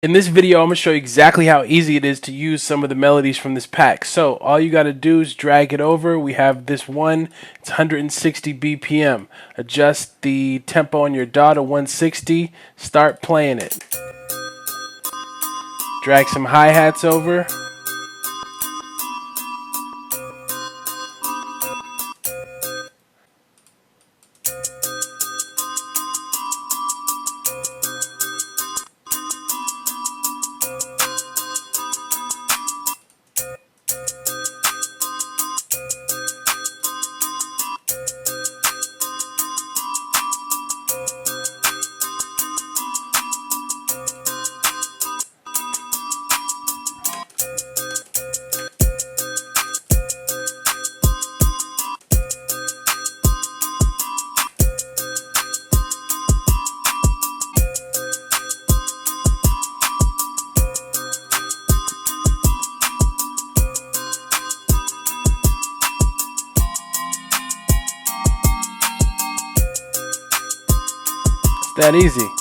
In this video, I'm going to show you exactly how easy it is to use some of the melodies from this pack. So all you got to do is drag it over. We have this one, it's 160 BPM. Adjust the tempo on your DAW to 160, start playing it. Drag some hi-hats over. It's that easy.